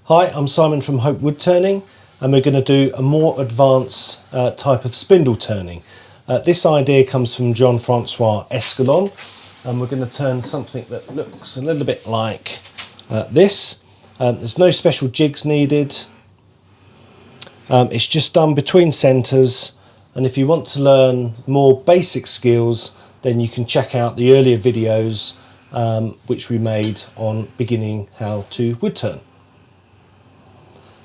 Hi, I'm Simon from Hope Woodturning, and we're going to do a more advanced type of spindle turning. This idea comes from Jean-Francois Escalon, and we're going to turn something that looks a little bit like this. There's no special jigs needed. It's just done between centres, and if you want to learn more basic skills, then you can check out the earlier videos which we made on beginning how to wood turn.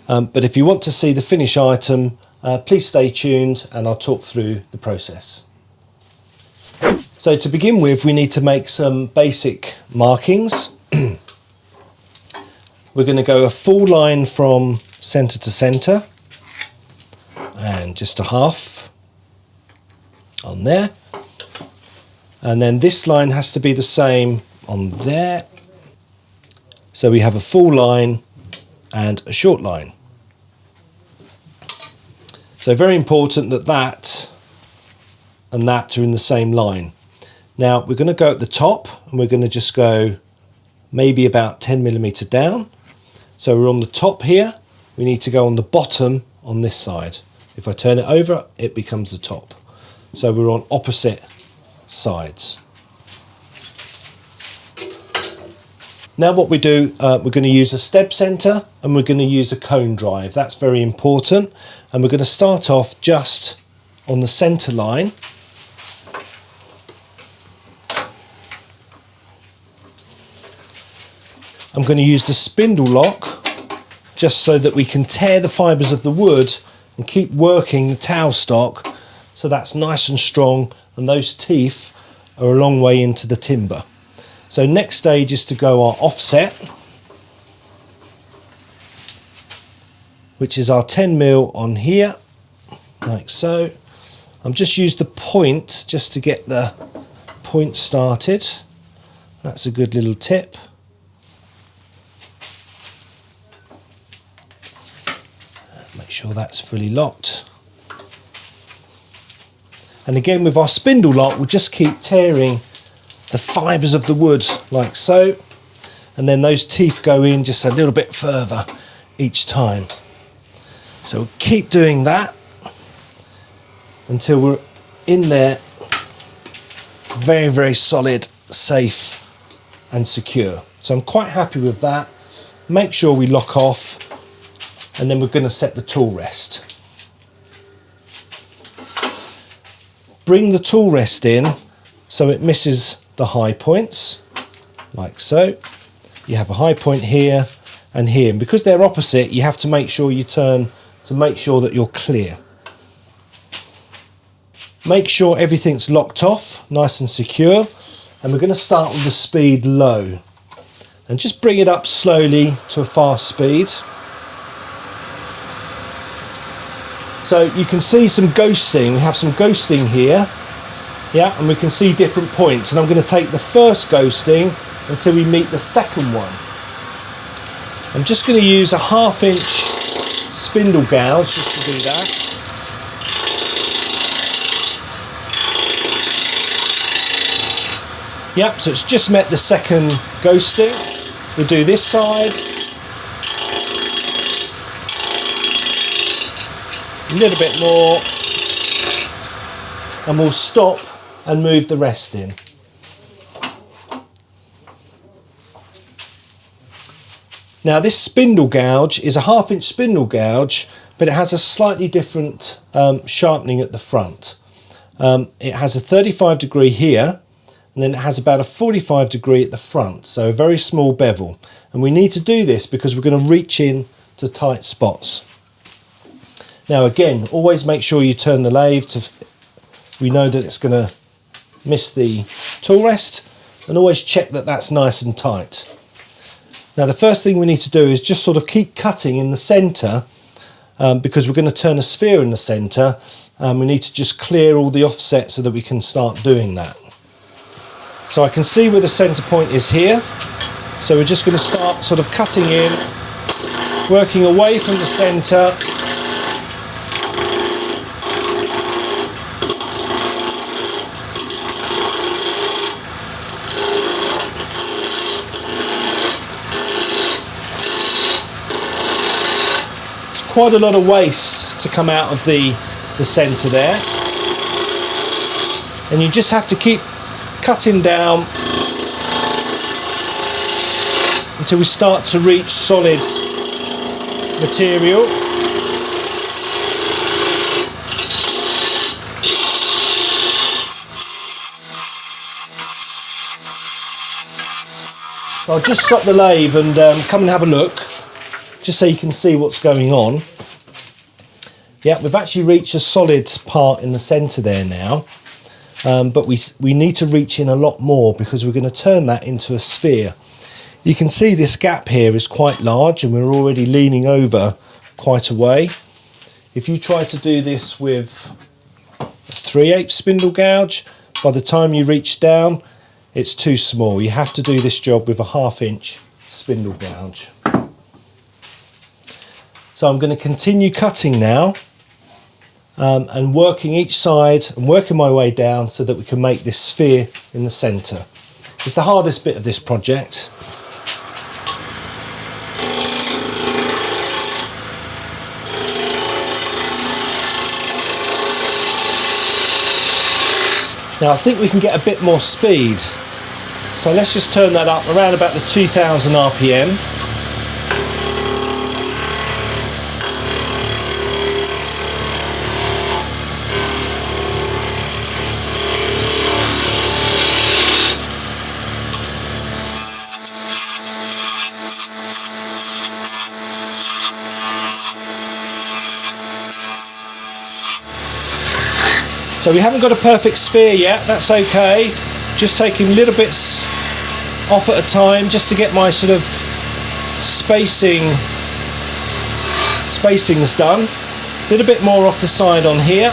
But if you want to see the finished item, please stay tuned and I'll talk through the process. So to begin with, we need to make some basic markings. We're going to go a full line from centre to centre and just a half on there. And then this line has to be the same on there. So we have a full line and a short line. So very important that that and that are in the same line. Now we're going to go at the top and we're going to just go maybe about 10mm down. So we're on the top here, we need to go on the bottom on this side. If I turn it over, it becomes the top. So we're on opposite sides. Now what we do, we're going to use a step centre and we're going to use a cone drive. That's very important. And we're going to start off just on the centre line. I'm going to use the spindle lock just so that we can tear the fibres of the wood and keep working the towel stock so that's nice and strong and those teeth are a long way into the timber. So next stage is to go our offset, which is our 10mm on here, like so. I'm just used the point just to get the point started. That's a good little tip. Make sure that's fully locked. And again with our spindle lock, we'll just keep tearing the fibres of the wood like so, and then those teeth go in just a little bit further each time. So we'll keep doing that until we're in there very, very solid, safe and secure. So I'm quite happy with that. Make sure we lock off, and then we're going to set the tool rest. Bring the tool rest in so it misses the high points, like so. You have a high point here and here, and because they're opposite, you have to make sure you turn to make sure that you're clear. Make sure everything's locked off, nice and secure, and we're going to start with the speed low and just bring it up slowly to a fast speed. So you can see some ghosting. We have some ghosting here. Yeah, and we can see different points, and I'm going to take the first ghosting until we meet the second one. I'm just going to use a 1/2 inch spindle gouge just to do that. Yep, so it's just met the second ghosting. We'll do this side. A little bit more. And we'll stop and move the rest in. Now this spindle gouge is a 1/2 inch spindle gouge, but it has a slightly different sharpening at the front. It has a 35° here, and then it has about a 45° at the front, so a very small bevel. And we need to do this because we're going to reach in to tight spots. Now again, always make sure you turn the lathe to, we know that it's going to miss the tool rest, and always check that that's nice and tight. Now the first thing we need to do is just sort of keep cutting in the centre, because we're going to turn a sphere in the centre, and we need to just clear all the offset so that we can start doing that. So I can see where the centre point is here, so we're just going to start sort of cutting in, working away from the centre. quite a lot of waste to come out of the centre there, and you just have to keep cutting down until we start to reach solid material. So I'll just stop the lathe and come and have a look, just so you can see what's going on. Yeah, we've actually reached a solid part in the centre there now, but we need to reach in a lot more because we're going to turn that into a sphere. You can see this gap here is quite large and we're already leaning over quite a way. If you try to do this with a 3/8 spindle gouge, by the time you reach down, it's too small. You have to do this job with a 1/2 inch spindle gouge. So I'm going to continue cutting now and working each side and working my way down so that we can make this sphere in the centre. It's the hardest bit of this project. Now I think we can get a bit more speed, so let's just turn that up around about the 2000 RPM. So we haven't got a perfect sphere yet, that's okay. Just taking little bits off at a time just to get my sort of spacings done. A little bit more off the side on here.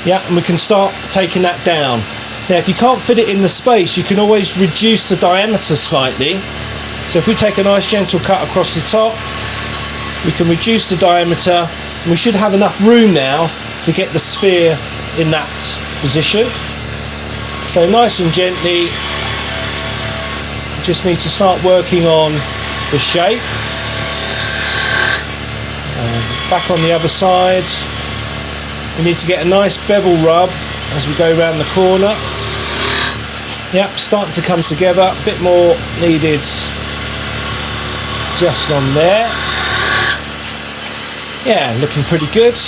Yeah, and we can start taking that down. Now if you can't fit it in the space, you can always reduce the diameter slightly. So if we take a nice gentle cut across the top, we can reduce the diameter, and we should have enough room now to get the sphere in that position. So nice and gently, just need to start working on the shape. Back on the other side, we need to get a nice bevel rub as we go around the corner. Yep, starting to come together, a bit more needed just on there. Yeah, looking pretty good.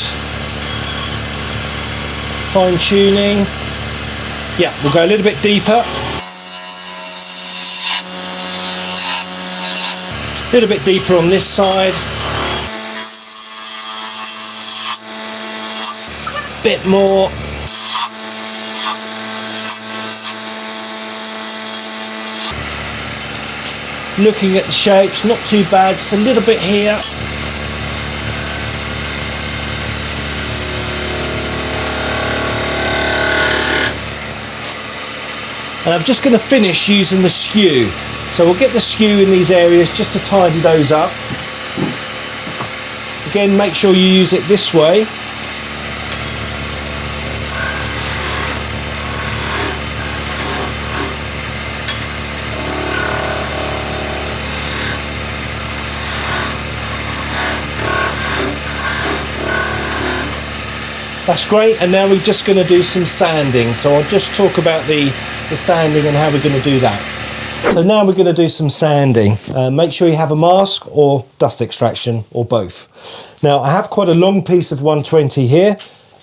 Fine tuning. Yeah, we'll go a little bit deeper. A little bit deeper on this side. Bit more. Looking at the shapes, not too bad, just a little bit here. And I'm just going to finish using the skew. So we'll get the skew in these areas just to tidy those up. Again, make sure you use it this way. That's great, and now we're just going to do some sanding. So I'll just talk about the sanding and how we're going to do that. So now we're going to do some sanding. Make sure you have a mask or dust extraction or both. Now I have quite a long piece of 120 here.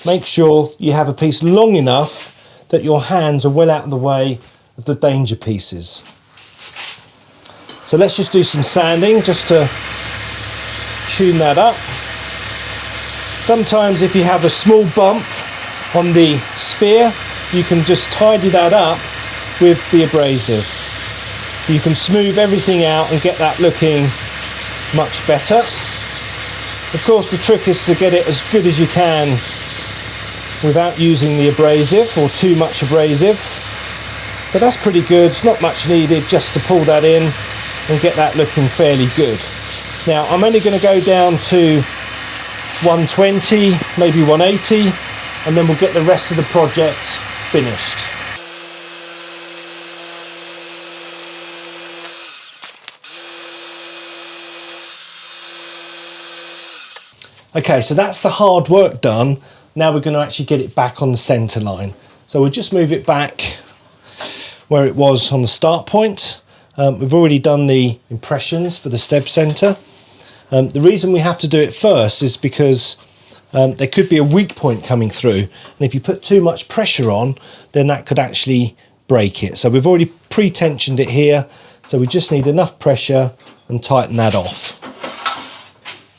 Make sure you have a piece long enough that your hands are well out of the way of the danger pieces. So let's just do some sanding just to tune that up. Sometimes if you have a small bump on the sphere, you can just tidy that up with the abrasive. You can smooth everything out and get that looking much better. Of course, the trick is to get it as good as you can without using the abrasive or too much abrasive. But that's pretty good, it's not much needed just to pull that in and get that looking fairly good. Now I'm only going to go down to 120, maybe 180, and then we'll get the rest of the project finished. Okay, so that's the hard work done. Now we're going to actually get it back on the centre line. So we'll just move it back where it was on the start point. We've already done the impressions for the stem centre. The reason we have to do it first is because there could be a weak point coming through, and if you put too much pressure on, then that could actually break it. So we've already pre-tensioned it here, so we just need enough pressure and tighten that off.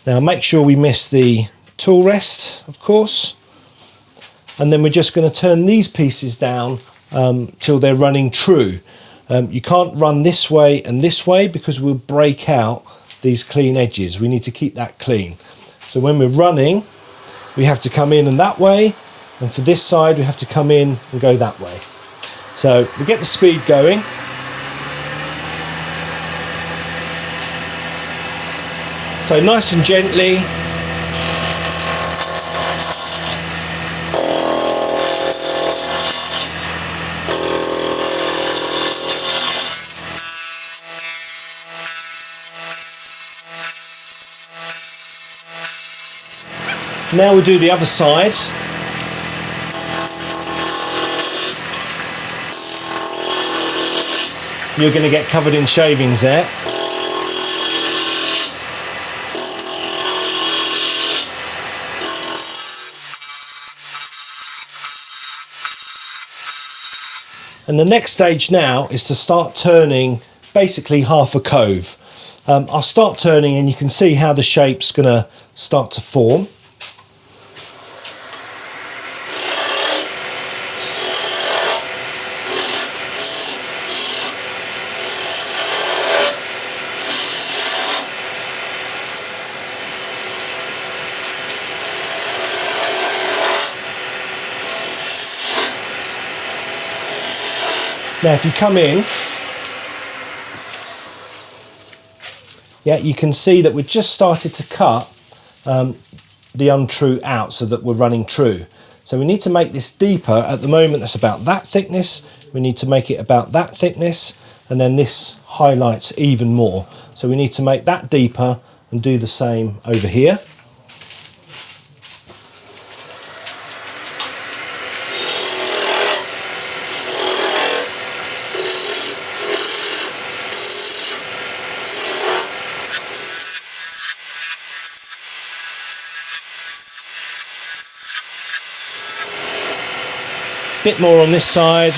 Now make sure we miss the tool rest, of course, and then we're just going to turn these pieces down till they're running true. You can't run this way and this way because we'll break out these clean edges. We need to keep that clean. So when we're running, we have to come in and that way, and for this side we have to come in and go that way. So we get the speed going. So nice and gently. Now we'll do the other side. You're going to get covered in shavings there. And the next stage now is to start turning basically half a cove. I'll start turning and you can see how the shape's going to start to form. Now if you come in, yeah, you can see that we've just started to cut the untrue out so that we're running true. So we need to make this deeper. At the moment that's about that thickness. We need to make it about that thickness, and then this highlights even more. So we need to make that deeper and do the same over here. Bit more on this side.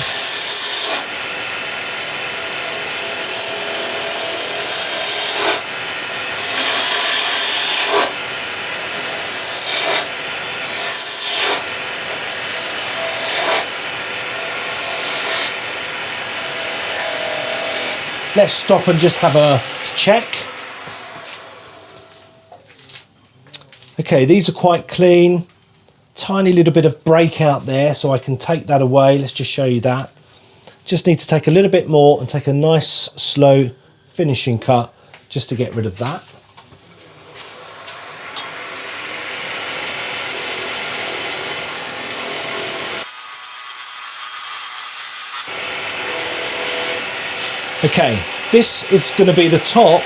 Let's stop and just have a check. Okay, these are quite clean. Tiny little bit of breakout there, so I can take that away. Let's just show you that. Just need to take a little bit more and take a nice slow finishing cut just to get rid of that. Okay, this is going to be the top,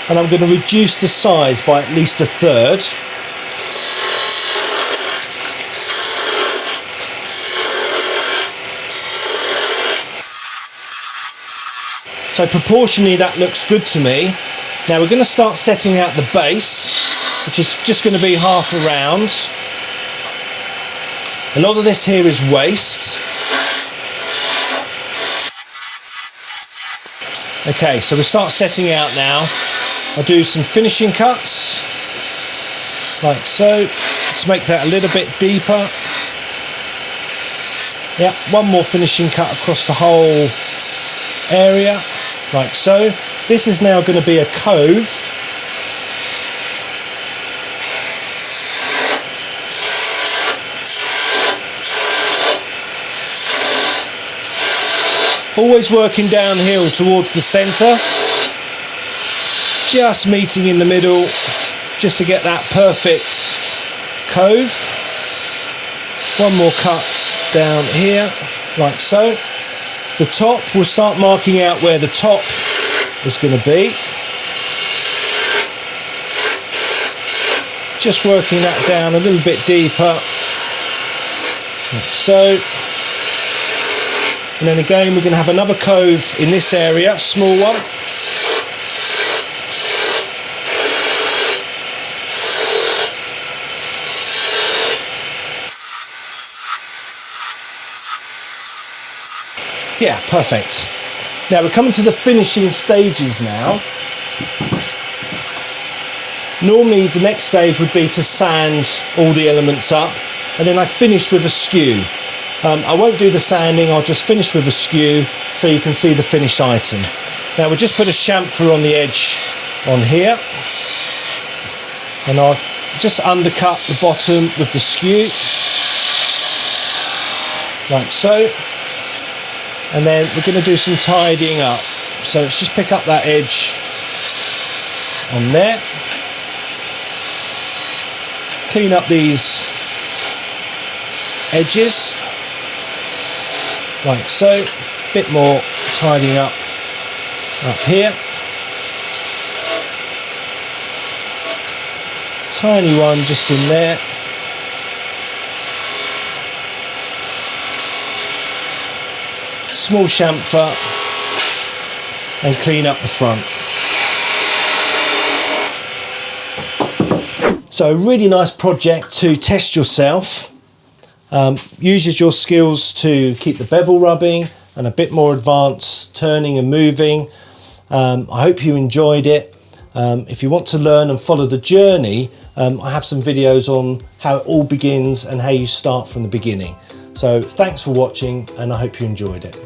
and I'm going to reduce the size by at least a third. So proportionally that looks good to me. Now we're going to start setting out the base, which is just going to be half a round. A lot of this here is waste. Okay, so we start setting out now. I'll do some finishing cuts, like so. Let's make that a little bit deeper. Yeah, one more finishing cut across the whole area, like so. This is now going to be a cove. Always working downhill towards the centre, just meeting in the middle, just to get that perfect cove. One more cut down here, like so. The top, we'll start marking out where the top is going to be. just working that down a little bit deeper, like so. And then again, we're going to have another cove in this area, small one. Yeah, perfect. Now we're coming to the finishing stages now. Normally the next stage would be to sand all the elements up, and then I finish with a skew. I won't do the sanding, I'll just finish with a skew so you can see the finished item. Now we'll just put a chamfer on the edge on here, and I'll just undercut the bottom with the skew, like so. And then we're going to do some tidying up. So let's just pick up that edge on there. Clean up these edges, like so. Bit more tidying up here. Tiny one just in there. Small chamfer, and clean up the front. So a really nice project to test yourself. Uses your skills to keep the bevel rubbing and a bit more advanced turning and moving. I hope you enjoyed it. If you want to learn and follow the journey, I have some videos on how it all begins and how you start from the beginning. So thanks for watching, and I hope you enjoyed it.